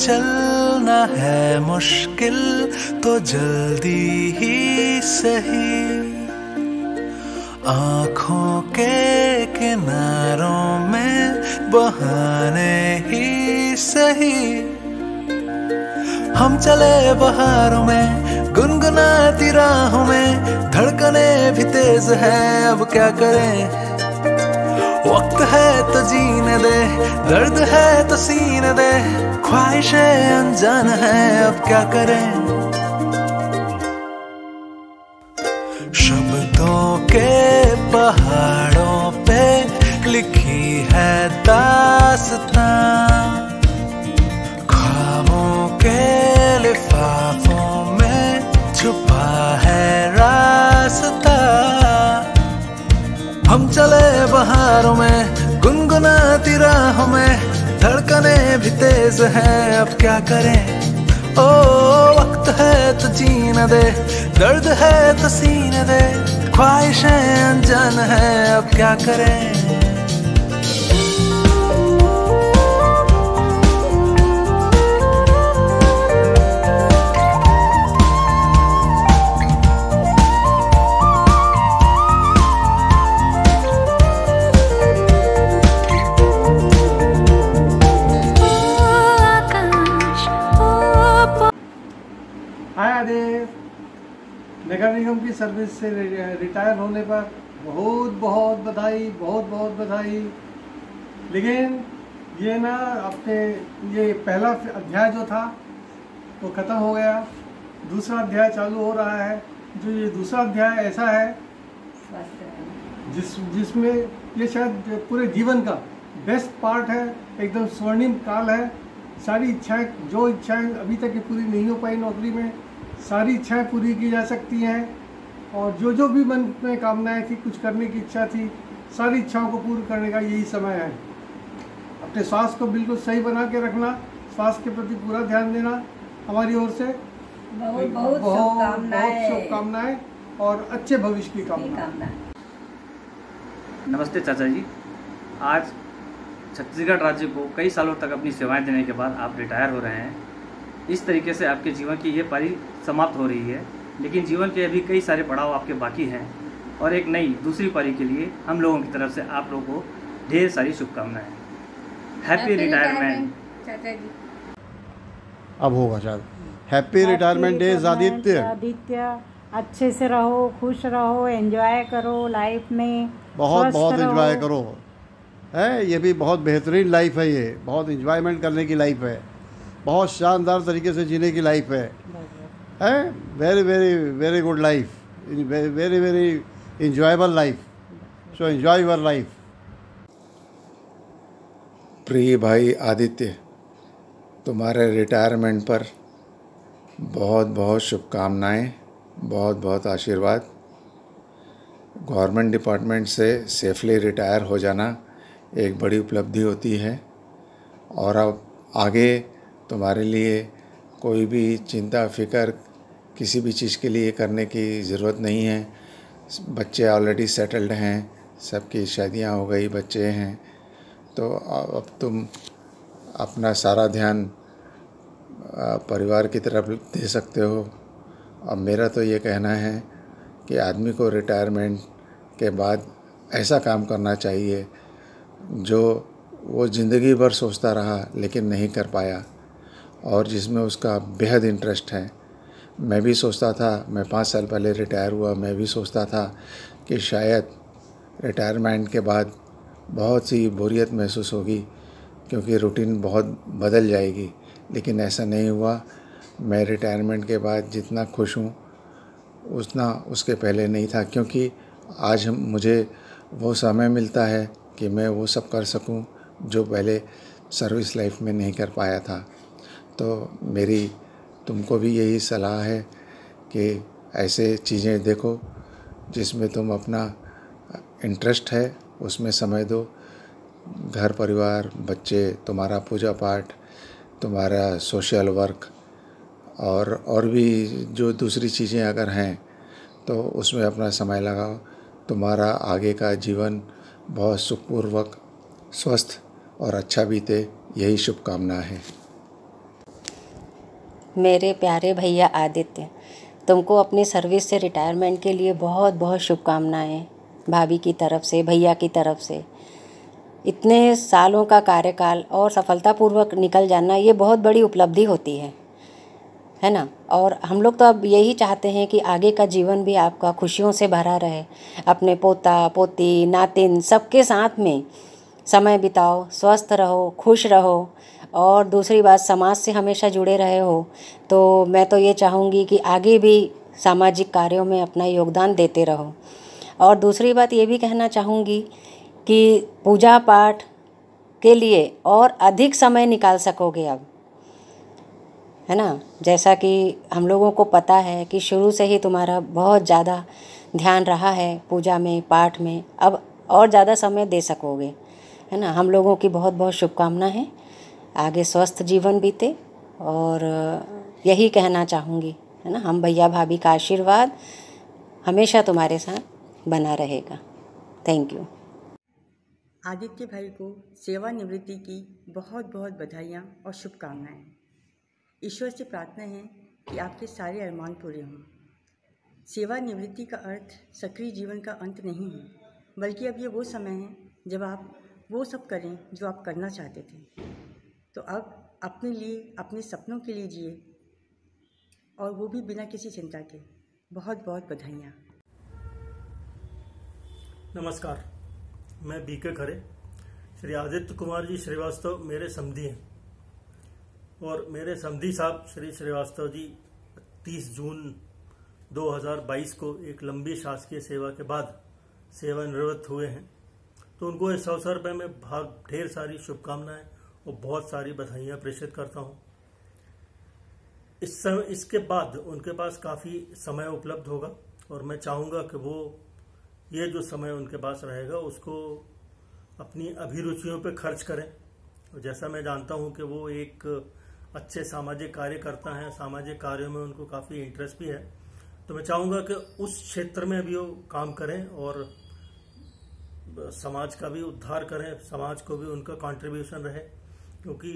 चलना है मुश्किल तो जल्दी ही सही, आँखों के किनारों में बहाने ही सही। हम चले बहारों में गुनगुनाती राहों में, धड़कने भी तेज है अब क्या करें। वक्त है तो जीने दे, दर्द है तो सीने दे, ख्वाहिशें अनजान है अब क्या करें। शब्दों के पहाड़ों पे लिखी है दास्तां, ख्वाबों के लिफाफों में छुपा है रास्ता। हम चले बहारों में गुनगुनाती राहों में, धड़कने भी तेज है अब क्या करें। ओ वक्त है तो जीने दे, दर्द है तो सीने दे, ख्वाहिशें अनजान है अब क्या करें। नगर निगम की सर्विस से रिटायर होने पर बहुत बहुत बधाई, बहुत बहुत बधाई। लेकिन ये ना अपने ये पहला अध्याय जो था वो ख़त्म हो गया, दूसरा अध्याय चालू हो रहा है। जो ये दूसरा अध्याय ऐसा है जिसमें ये शायद पूरे जीवन का बेस्ट पार्ट है, एकदम स्वर्णिम काल है। सारी इच्छाएं, जो इच्छाएं अभी तक पूरी नहीं हो पाई नौकरी में, सारी इच्छाएं पूरी की जा सकती हैं। और जो भी मन में कामनाएं थी, कुछ करने की इच्छा थी, सारी इच्छाओं को पूर्ण करने का यही समय है। अपने स्वास्थ्य को बिल्कुल सही बना के रखना, स्वास्थ्य के प्रति पूरा ध्यान देना हमारी ओर से बहुत बहुत शुभकामनाएं और अच्छे भविष्य की कामना। नमस्ते चाचा जी, आज छत्तीसगढ़ राज्य को कई सालों तक अपनी सेवाएं देने के बाद आप रिटायर हो रहे हैं। इस तरीके से आपके जीवन की ये पारी समाप्त हो रही है, लेकिन जीवन के अभी कई सारे पड़ाव आपके बाकी हैं और एक नई दूसरी पारी के लिए हम लोगों की तरफ से आप लोगों को ढेर सारी शुभकामनाएं। हैप्पी रिटायरमेंट चाचा जी। अब होगा शायद। Happy retirement days Aditya. Aditya, अच्छे से रहो, खुश रहो, एंजॉय करो लाइफ में, बहुत बहुत एंजॉय करो। है ये भी बहुत बेहतरीन लाइफ है, ये बहुत एंजॉयमेंट करने की लाइफ है, बहुत शानदार तरीके से जीने की लाइफ है। Very very very good life, very very enjoyable life. So enjoy your life. प्रिय भाई आदित्य, तुम्हारे रिटायरमेंट पर बहुत बहुत शुभकामनाएं, बहुत बहुत आशीर्वाद। गवर्नमेंट डिपार्टमेंट से सेफली रिटायर हो जाना एक बड़ी उपलब्धि होती है और अब आगे तुम्हारे लिए कोई भी चिंता फिक्र किसी भी चीज़ के लिए करने की ज़रूरत नहीं है। बच्चे ऑलरेडी सेटल्ड हैं, सबकी शादियां हो गई, बच्चे हैं, तो अब तुम अपना सारा ध्यान परिवार की तरफ दे सकते हो। अब मेरा तो ये कहना है कि आदमी को रिटायरमेंट के बाद ऐसा काम करना चाहिए जो वो ज़िंदगी भर सोचता रहा लेकिन नहीं कर पाया और जिसमें उसका बेहद इंटरेस्ट है। मैं भी सोचता था, मैं 5 साल पहले रिटायर हुआ, मैं भी सोचता था कि शायद रिटायरमेंट के बाद बहुत सी बोरियत महसूस होगी क्योंकि रूटीन बहुत बदल जाएगी, लेकिन ऐसा नहीं हुआ। मैं रिटायरमेंट के बाद जितना खुश हूँ उतना उसके पहले नहीं था, क्योंकि आज मुझे वो समय मिलता है कि मैं वो सब कर सकूं जो पहले सर्विस लाइफ में नहीं कर पाया था। तो मेरी तुमको भी यही सलाह है कि ऐसे चीज़ें देखो जिसमें तुम अपना इंटरेस्ट है उसमें समय दो। घर परिवार, बच्चे, तुम्हारा पूजा पाठ, तुम्हारा सोशल वर्क और भी जो दूसरी चीज़ें अगर हैं तो उसमें अपना समय लगाओ। तुम्हारा आगे का जीवन बहुत सुखपूर्वक, स्वस्थ और अच्छा बीते, यही शुभकामना है। मेरे प्यारे भैया आदित्य, तुमको अपनी सर्विस से रिटायरमेंट के लिए बहुत बहुत शुभकामनाएं, भाभी की तरफ से, भैया की तरफ से। इतने सालों का कार्यकाल और सफलतापूर्वक निकल जाना, ये बहुत बड़ी उपलब्धि होती है ना। और हम लोग तो अब यही चाहते हैं कि आगे का जीवन भी आपका खुशियों से भरा रहे। अपने पोता पोती नातिन सबके साथ में समय बिताओ, स्वस्थ रहो, खुश रहो, और दूसरी बात, समाज से हमेशा जुड़े रहे हो। तो मैं तो ये चाहूँगी कि आगे भी सामाजिक कार्यों में अपना योगदान देते रहो। और दूसरी बात ये भी कहना चाहूँगी कि पूजा पाठ के लिए और अधिक समय निकाल सकोगे अब, है ना। जैसा कि हम लोगों को पता है कि शुरू से ही तुम्हारा बहुत ज़्यादा ध्यान रहा है पूजा में, पाठ में, अब और ज़्यादा समय दे सकोगे, है ना। हम लोगों की बहुत बहुत शुभकामना है, आगे स्वस्थ जीवन बीते। और यही कहना चाहूँगी, है ना, हम भैया भाभी का आशीर्वाद हमेशा तुम्हारे साथ बना रहेगा। Thank you. आदित्य भाई को सेवानिवृत्ति की बहुत बहुत बधाइयाँ और शुभकामनाएं। ईश्वर से प्रार्थना है कि आपके सारे अरमान पूरे हों। सेवानिवृत्ति का अर्थ सक्रिय जीवन का अंत नहीं है, बल्कि अब ये वो समय है जब आप वो सब करें जो आप करना चाहते थे। तो अब अपने लिए, अपने सपनों के लिए जिए, और वो भी बिना किसी चिंता के। बहुत बहुत बधाइयाँ। नमस्कार, मैं बीके खरे। श्री आदित्य कुमार जी श्रीवास्तव मेरे समधी हैं, और मेरे समधी साहब श्री श्रीवास्तव जी 30 जून 2022 को एक लंबी शासकीय सेवा के बाद सेवानिवृत्त हुए हैं। तो उनको इस अवसर पर मैं ढेर सारी शुभकामनाएं और बहुत सारी बधाइयाँ प्रेषित करता हूँ। इसके बाद उनके पास काफ़ी समय उपलब्ध होगा, और मैं चाहूँगा कि वो ये जो समय उनके पास रहेगा उसको अपनी अभिरुचियों पे खर्च करें। और जैसा मैं जानता हूँ कि वो एक अच्छे सामाजिक कार्यकर्ता हैं, सामाजिक कार्यों में उनको काफ़ी इंटरेस्ट भी है, तो मैं चाहूँगा कि उस क्षेत्र में भी वो काम करें और समाज का भी उद्धार करें, समाज को भी उनका कंट्रीब्यूशन रहे। क्योंकि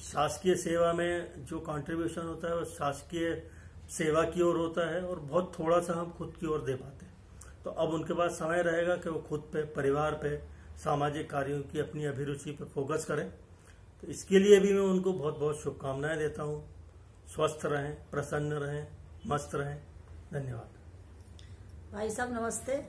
शासकीय सेवा में जो कंट्रीब्यूशन होता है वो शासकीय सेवा की ओर होता है, और बहुत थोड़ा सा हम खुद की ओर दे पाते हैं। तो अब उनके पास समय रहेगा कि वो खुद पे, परिवार पे, सामाजिक कार्यों की अपनी अभिरुचि पे फोकस करें। तो इसके लिए भी मैं उनको बहुत बहुत शुभकामनाएं देता हूँ। स्वस्थ रहें, प्रसन्न रहें, मस्त रहें। धन्यवाद। भाई साहब नमस्ते।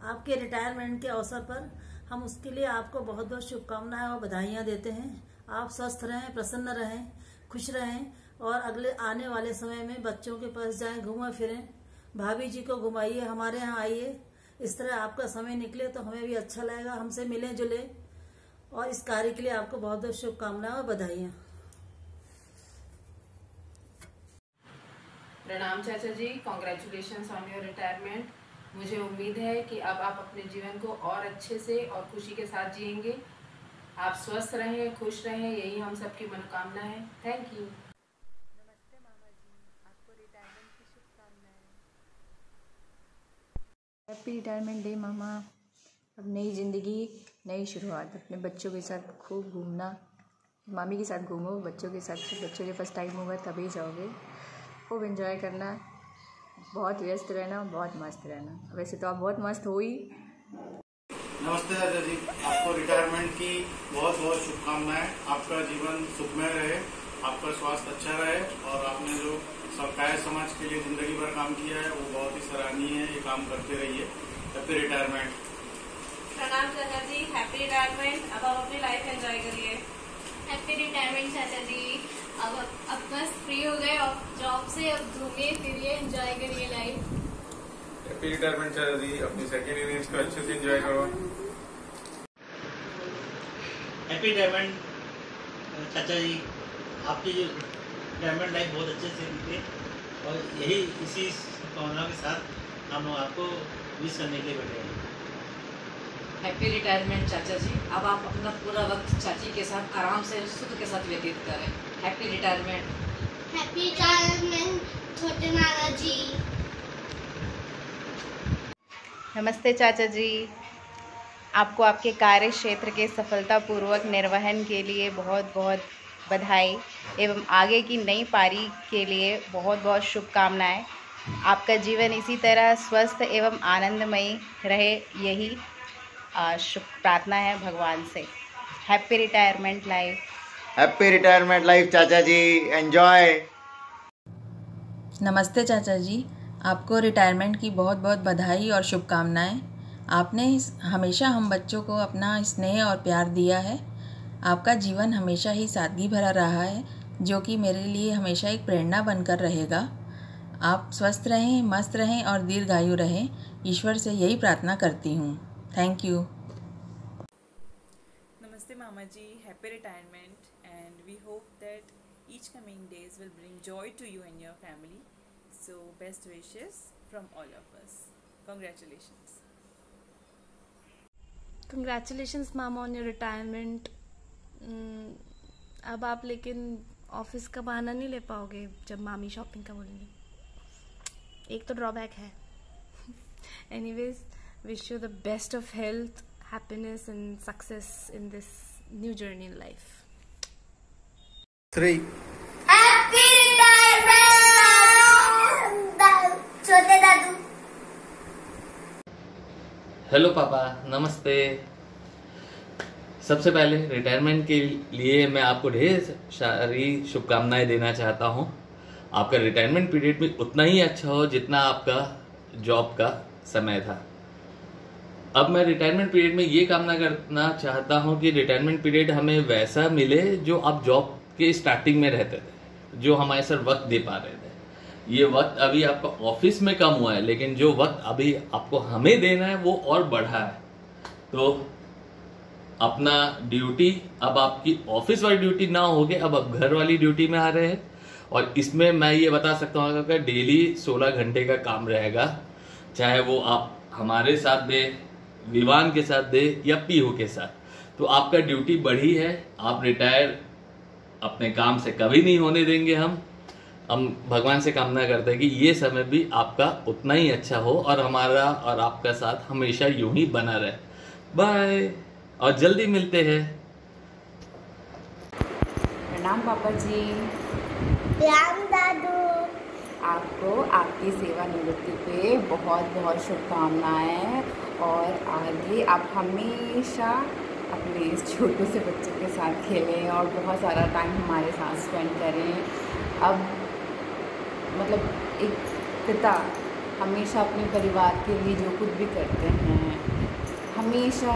आपके रिटायरमेंट के अवसर पर हम उसके लिए आपको बहुत बहुत शुभकामनाएं और बधाइयाँ देते हैं। आप स्वस्थ रहें, प्रसन्न रहें, खुश रहें, और अगले आने वाले समय में बच्चों के पास जाएं, घूमें फिरें, भाभी जी को घुमाइए, हमारे यहाँ आइए। इस तरह आपका समय निकले तो हमें भी अच्छा लगेगा, हमसे मिलें जुले। और इस कार्य के लिए आपको बहुत बहुत शुभकामनाएं और बधाइयाँ। प्रणाम चाचा जी, कॉन्ग्रेचुलेशंस ऑन योर रिटायरमेंट। मुझे उम्मीद है कि अब आप अपने जीवन को और अच्छे से और खुशी के साथ जिएंगे। आप स्वस्थ रहें, खुश रहें, यही हम सबकी मनोकामना है। Thank you. नमस्ते मामा जी, आपको रिटायरमेंट की शुभकामनाएं। हैप्पी रिटायरमेंट डे मामा। अब नई ज़िंदगी, नई शुरुआत। अपने बच्चों के साथ खूब घूमना, मामी के साथ घूमो, बच्चों के साथ। बच्चों के पास टाइम होगा तभी जाओगे। खूब एंजॉय करना, बहुत व्यस्त रहना, बहुत मस्त रहना। वैसे तो आप बहुत मस्त हो ही। नमस्ते चाचा जी, आपको रिटायरमेंट की बहुत बहुत शुभकामनाएं। आपका जीवन सुखमय रहे, आपका स्वास्थ्य अच्छा रहे, और आपने जो सबकाय समाज के लिए जिंदगी भर काम किया है वो बहुत ही सराहनीय है। ये काम करते रहिए। Happy retirement. प्रणाम चाचा जी, हैप्पी रिटायरमेंट। अब आप अपनी लाइफ एंजॉय करिए। हैप्पी रिटायरमेंट चाचा जी। अब बस फ्री हो गए और जॉब से, अब घूमिए फिरिए, एंजॉय करिए लाइफ। हैप्पी रिटायरमेंट चाचा जी, अपनी सेकेंड इनिंग्स को अच्छे से एंजॉय करो। हैप्पी रिटायरमेंट चाचा जी, आपकी रिटायरमेंट लाइफ बहुत अच्छे से बीते, और यही इसी भावना के साथ हम आपको विश करने के लिए बैठे हैं। हैप्पी रिटायरमेंट चाचा जी। अब आप अपना पूरा वक्त चाची के साथ आराम से, सुख के साथ व्यतीत करें। Happy retirement. हैप्पी रिटायरमेंट छोटे नाना जी। नमस्ते चाचा जी, आपको आपके कार्य क्षेत्र के सफलतापूर्वक निर्वहन के लिए बहुत बहुत बधाई एवं आगे की नई पारी के लिए बहुत बहुत शुभकामनाएं। आपका जीवन इसी तरह स्वस्थ एवं आनंदमयी रहे, यही शुभ प्रार्थना है भगवान से। Happy retirement life. Happy retirement life चाचा जी, एंजॉय। नमस्ते चाचा जी, आपको रिटायरमेंट की बहुत बहुत बधाई और शुभकामनाएं। आपने हमेशा हम बच्चों को अपना स्नेह और प्यार दिया है। आपका जीवन हमेशा ही सादगी भरा रहा है, जो कि मेरे लिए हमेशा एक प्रेरणा बनकर रहेगा। आप स्वस्थ रहें, मस्त रहें और दीर्घायु रहें, ईश्वर से यही प्रार्थना करती हूँ। Thank you. Namaste Mama ji, happy retirement, and we hope that each coming days will bring joy to you and your family. So best wishes from all of us. Congratulations. Congratulations Mama on your retirement. अब आप लेकिन office का बहाना नहीं ले पाओगे जब मामी शॉपिंग का बोलेंगी, एक तो ड्रॉबैक है। Anyways, wish you the best of health, happiness and success in this new journey in life. 3 Happy retirement, छोटे दादू। हेलो पापा, नमस्ते। सबसे पहले रिटायरमेंट के लिए मैं आपको ढेर सारी शुभकामनाएं देना चाहता हूं। आपका रिटायरमेंट पीरियड में उतना ही अच्छा हो जितना आपका जॉब का समय था। अब मैं रिटायरमेंट पीरियड में ये कामना करना चाहता हूं कि रिटायरमेंट पीरियड हमें वैसा मिले जो आप जॉब के स्टार्टिंग में रहते थे, जो हमारे सर वक्त दे पा रहे थे। ये वक्त अभी आपका ऑफिस में कम हुआ है, लेकिन जो वक्त अभी आपको हमें देना है वो और बढ़ा है। तो अपना ड्यूटी अब आपकी ऑफिस वाली ड्यूटी ना होके अब आप घर वाली ड्यूटी में आ रहे हैं, और इसमें मैं ये बता सकता हूँ कि डेली 16 घंटे का काम रहेगा, चाहे वो आप हमारे साथ दे, विवान के साथ दे या पीहू के साथ। तो आपका ड्यूटी बढ़ी है, आप रिटायर अपने काम से कभी नहीं होने देंगे। हम भगवान से कामना करते हैं कि ये समय भी आपका उतना ही अच्छा हो और हमारा और आपका साथ हमेशा यूं ही बना रहे। बाय, और जल्दी मिलते हैं। प्रणाम पापा जी। प्रणाम दादू। आपको आपकी सेवानिवृत्ति पे बहुत बहुत शुभकामनाएं, और आगे आप हमेशा अपने इस छोटे से बच्चे के साथ खेलें और बहुत सारा टाइम हमारे साथ स्पेंड करें। अब मतलब एक पिता हमेशा अपने परिवार के लिए जो कुछ भी करते हैं, हमेशा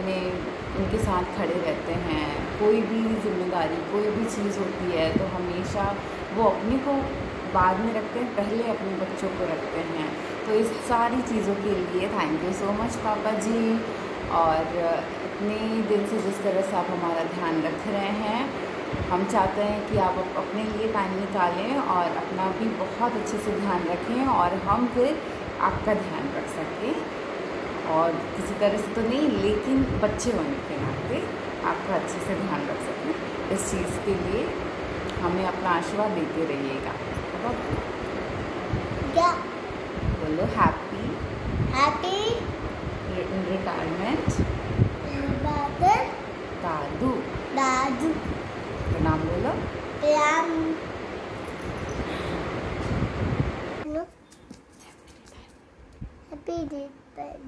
उनके साथ खड़े रहते हैं। कोई भी जिम्मेदारी, कोई भी चीज़ होती है तो हमेशा वो अपने को बाद में रखते हैं, पहले अपने बच्चों को रखते हैं। तो इस सारी चीज़ों के लिए थैंक यू सो मच पापा जी। और इतने दिन से जिस तरह से आप हमारा ध्यान रख रहे हैं, हम चाहते हैं कि आप अपने लिए टाइम निकालें और अपना भी बहुत अच्छे से ध्यान रखें, और हम फिर आपका ध्यान रख सकें। और किसी तरह से तो नहीं, लेकिन बच्चे होने के नाते आपका अच्छे से ध्यान रख सकें। इस चीज़ के लिए हमें अपना आशीर्वाद देते रहिएगा। क्या बोलो? हैप्पी रिटायरमेंट दादू। दादू। प्रणाम बोलो। प्रणाम। Happy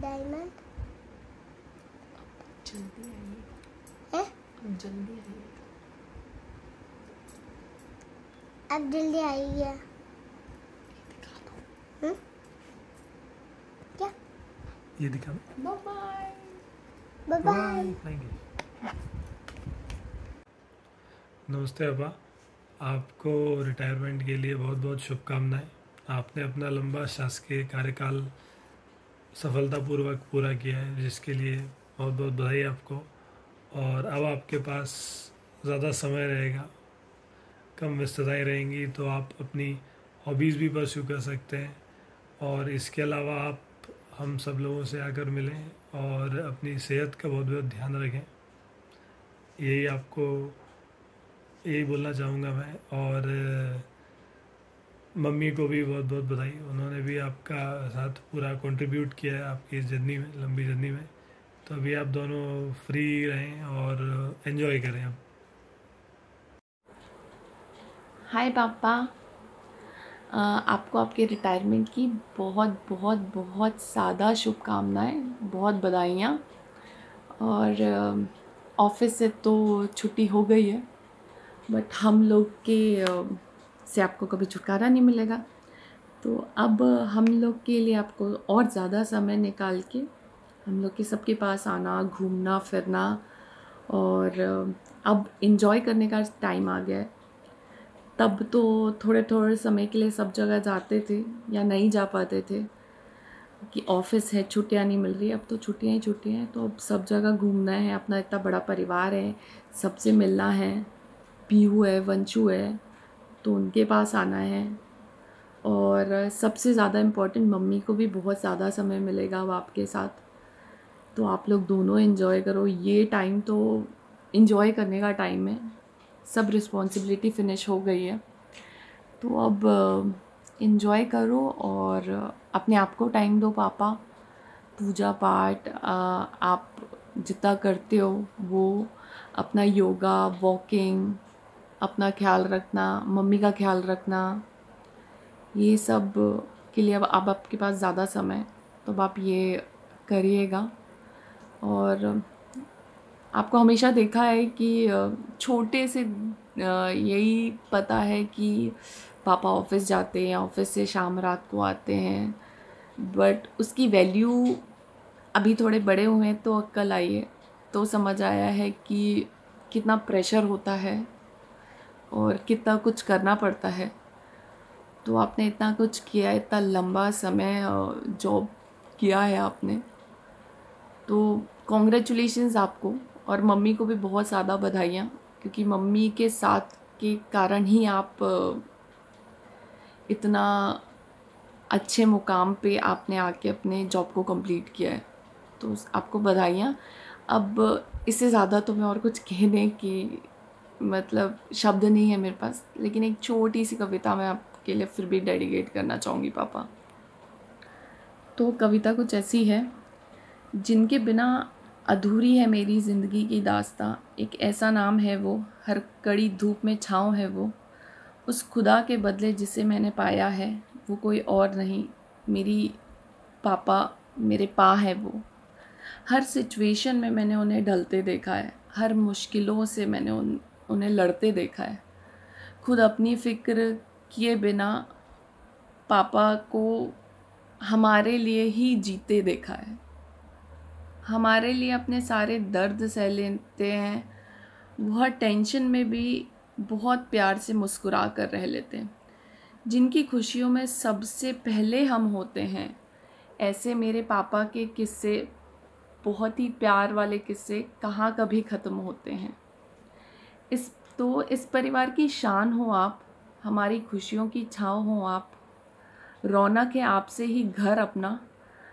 diamond. जल्दी आइए। हैं? जल्दी आइए। अब जल्दी आइए। क्या? ये दिखा दो। Bye bye. Bye bye. नमस्ते पापा, आपको रिटायरमेंट के लिए बहुत बहुत शुभकामनाएं। आपने अपना लंबा शासकीय कार्यकाल सफलतापूर्वक पूरा किया है, जिसके लिए बहुत बहुत बधाई आपको। और अब आपके पास ज़्यादा समय रहेगा, कम व्यस्तताएँ रहेंगी, तो आप अपनी हॉबीज़ भी परस्यू कर सकते हैं। और इसके अलावा आप हम सब लोगों से आकर मिलें और अपनी सेहत का बहुत बहुत ध्यान रखें। यही बोलना चाहूँगा मैं। और मम्मी को भी बहुत बहुत बधाई, उन्होंने भी आपका साथ पूरा कंट्रीब्यूट किया है आपकी जर्नी में, लंबी जर्नी में। तो अभी आप दोनों फ्री रहें और एंजॉय करें अब। हाय पापा, आपको आपके रिटायरमेंट की बहुत बहुत बहुत ज़्यादा शुभकामनाएं, बहुत बधाइयाँ। और ऑफिस से तो छुट्टी हो गई है, बट हम लोग के से आपको कभी छुटकारा नहीं मिलेगा। तो अब हम लोग के लिए आपको और ज़्यादा समय निकाल के हम लोग के सबके पास आना, घूमना फिरना और अब इन्जॉय करने का टाइम आ गया है। तब तो थोड़े थोड़े समय के लिए सब जगह जाते थे या नहीं जा पाते थे कि ऑफिस है, छुट्टियां नहीं मिल रही। अब तो छुट्टियां ही छुट्टियां हैं, तो अब सब जगह घूमना है। अपना इतना बड़ा परिवार है, सबसे मिलना है। पीहू है, वंशु है, तो उनके पास आना है। और सबसे ज़्यादा इम्पोर्टेंट, मम्मी को भी बहुत ज़्यादा समय मिलेगा अब आपके साथ। तो आप लोग दोनों एंजॉय करो। ये टाइम तो एंजॉय करने का टाइम है। सब रिस्पॉन्सिबिलिटी फिनिश हो गई है, तो अब एंजॉय करो और अपने आप को टाइम दो पापा। पूजा पाठ आप जितना करते हो वो, अपना योगा, वॉकिंग, अपना ख्याल रखना, मम्मी का ख्याल रखना, ये सब के लिए अब आपके पास ज़्यादा समय, तो अब आप ये करिएगा। और आपको हमेशा देखा है कि छोटे से यही पता है कि पापा ऑफिस जाते हैं, ऑफिस से शाम रात को आते हैं, बट उसकी वैल्यू अभी थोड़े बड़े हुए हैं तो अक्ल आई है, तो समझ आया है कि कितना प्रेशर होता है और कितना कुछ करना पड़ता है। तो आपने इतना कुछ किया, इतना लंबा समय जॉब किया है आपने, तो कॉन्ग्रेचुलेशंस आपको। और मम्मी को भी बहुत ज़्यादा बधाइयाँ, क्योंकि मम्मी के साथ के कारण ही आप इतना अच्छे मुकाम पे आपने आके अपने जॉब को कंप्लीट किया है, तो आपको बधाइयाँ। अब इससे ज़्यादा तो मैं और कुछ कहने की मतलब शब्द नहीं है मेरे पास, लेकिन एक छोटी सी कविता मैं आपके लिए फिर भी डेडिकेट करना चाहूँगी पापा। तो कविता कुछ ऐसी है। जिनके बिना अधूरी है मेरी ज़िंदगी की दास्तां, एक ऐसा नाम है वो, हर कड़ी धूप में छाँव है वो। उस खुदा के बदले जिसे मैंने पाया है, वो कोई और नहीं, मेरी पापा, मेरे पा है वो। हर सिचुएशन में मैंने उन्हें ढलते देखा है, हर मुश्किलों से मैंने उन्हें लड़ते देखा है। खुद अपनी फ़िक्र किए बिना पापा को हमारे लिए ही जीते देखा है। हमारे लिए अपने सारे दर्द सह लेते हैं, वह टेंशन में भी बहुत प्यार से मुस्कुरा कर रह लेते हैं। जिनकी खुशियों में सबसे पहले हम होते हैं, ऐसे मेरे पापा के किस्से, बहुत ही प्यार वाले किस्से, कहाँ कभी ख़त्म होते हैं। इस परिवार की शान हो आप, हमारी खुशियों की छाँव हो आप। रौनक है आपसे ही घर अपना,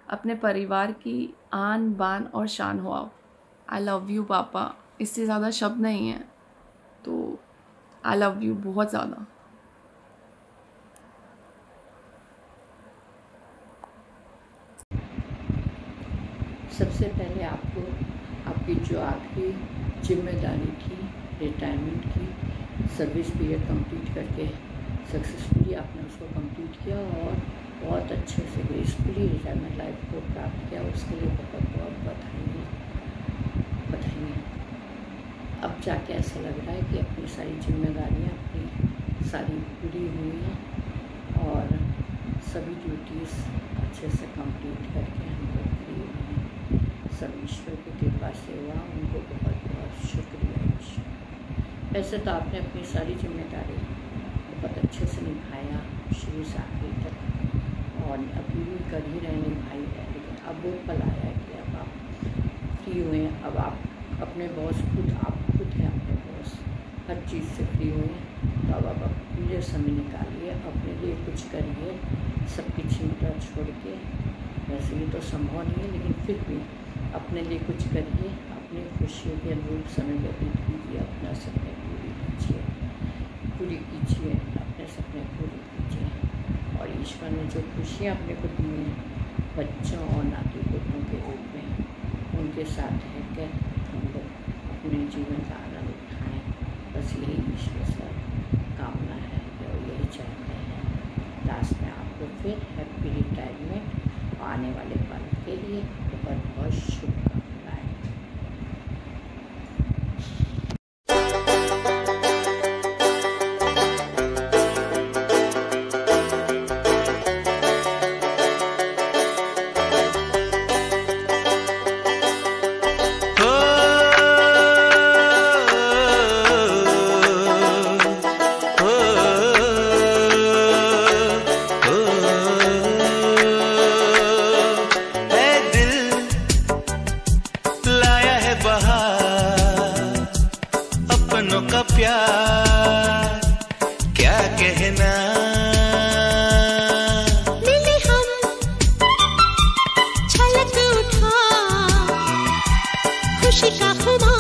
अपने परिवार की आन बान और शान हो आप। आई लव यू पापा। इससे ज़्यादा शब्द नहीं है, तो आई लव यू बहुत ज़्यादा। सबसे पहले आपको आपकी जो आपकी जिम्मेदारी थी रिटायरमेंट की, सर्विस पीरियड कंप्लीट करके सक्सेसफुली आपने उसको कंप्लीट किया और बहुत अच्छे से ग्रेसफुली रिटायरमेंट लाइफ को प्राप्त किया, उसके लिए बहुत बहुत बधाई। अब जाके ऐसा लग रहा है कि अपनी सारी जिम्मेदारियां अपनी सारी पूरी हुई हैं और सभी ड्यूटीज़ अच्छे से कंप्लीट करके हम लोग फ्री हुए हैं। सब ईश्वर की कृपा से हुआ, उनको बहुत बहुत शुक्रिया। वैसे तो आपने अपनी सारी जिम्मेदारी बहुत अच्छे से निभाया शुरू से आखिर तक, और अभी भी कर ही रहे, निभाई है। लेकिन अब वो पल आया कि अब आप फ्री हुए हैं, अब आप अपने बॉस आप खुद हैं अपने बॉस, हर चीज़ से फ्री हुए हैं। तो अब आप अपने लिए समय निकालिए, अपने लिए कुछ करिए, सबकी चिंता छोड़ के। वैसे ये तो संभव नहीं है, लेकिन फिर भी अपने लिए कुछ करिए, अपनी खुशियों के अनुरूप समय व्यतीत कीजिए, अपना सपने पूरी कीजिए, अपने सपने पूरे कीजिए। और ईश्वर ने जो खुशियाँ अपने को दी हैं बच्चों और नाती पोतों के रूप में, उनके साथ रहकर हम लोग अपने जीवन का आनंद उठाएँ। बस यही ईश्वर से कामना है। लास्ट में आपको फिर हैप्पी रिटायरमेंट आने वाले पल के लिए बहुत बहुत शुभकामनाएं। का प्यार क्या कहना, मिले हम छलक उठा खुशी का खुमा।